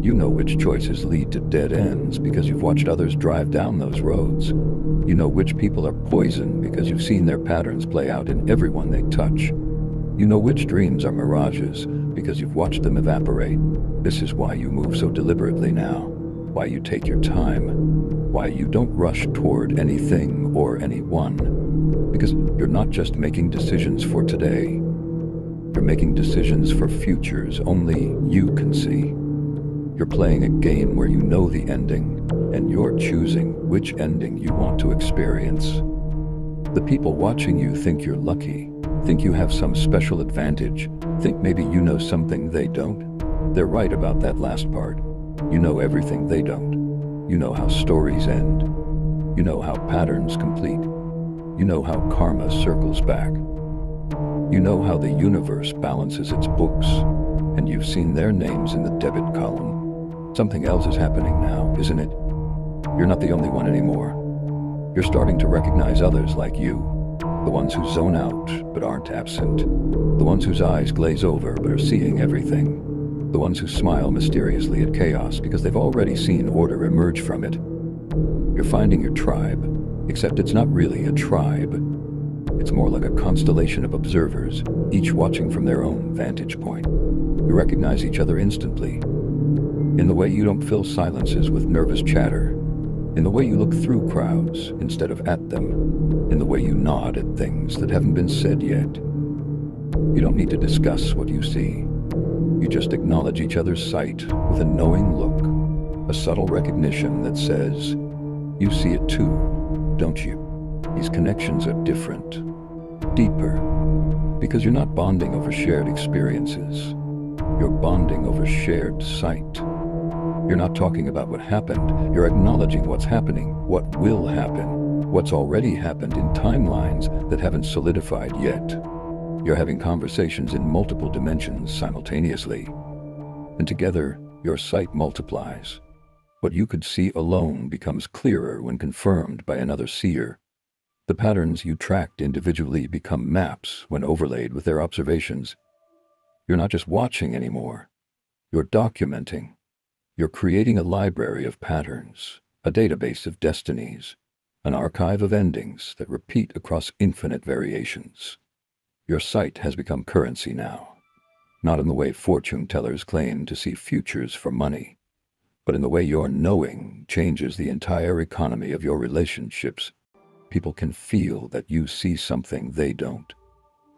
You know which choices lead to dead ends because you've watched others drive down those roads. You know which people are poison because you've seen their patterns play out in everyone they touch. You know which dreams are mirages because you've watched them evaporate. This is why you move so deliberately now, why you take your time, why you don't rush toward anything or anyone. Because you're not just making decisions for today, you're making decisions for futures only you can see. You're playing a game where you know the ending, and you're choosing which ending you want to experience. The people watching you think you're lucky, think you have some special advantage, think maybe you know something they don't. They're right about that last part. You know everything they don't. You know how stories end. You know how patterns complete. You know how karma circles back. You know how the universe balances its books, and you've seen their names in the debit column. Something else is happening now, isn't it? You're not the only one anymore. You're starting to recognize others like you, the ones who zone out but aren't absent, the ones whose eyes glaze over but are seeing everything, the ones who smile mysteriously at chaos because they've already seen order emerge from it. You're finding your tribe, except it's not really a tribe. It's more like a constellation of observers, each watching from their own vantage point. You recognize each other instantly, in the way you don't fill silences with nervous chatter, in the way you look through crowds instead of at them, in the way you nod at things that haven't been said yet. You don't need to discuss what you see. You just acknowledge each other's sight with a knowing look, a subtle recognition that says, "You see it too, don't you?" These connections are different, deeper, because you're not bonding over shared experiences. You're bonding over shared sight. You're not talking about what happened, you're acknowledging what's happening, what will happen, what's already happened in timelines that haven't solidified yet. You're having conversations in multiple dimensions simultaneously, and together your sight multiplies. What you could see alone becomes clearer when confirmed by another seer. The patterns you tracked individually become maps when overlaid with their observations. You're not just watching anymore, you're documenting. You're creating a library of patterns, a database of destinies, an archive of endings that repeat across infinite variations. Your sight has become currency now, not in the way fortune tellers claim to see futures for money, but in the way your knowing changes the entire economy of your relationships. People can feel that you see something they don't.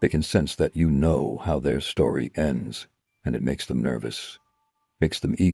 They can sense that you know how their story ends, and it makes them nervous, makes them eager.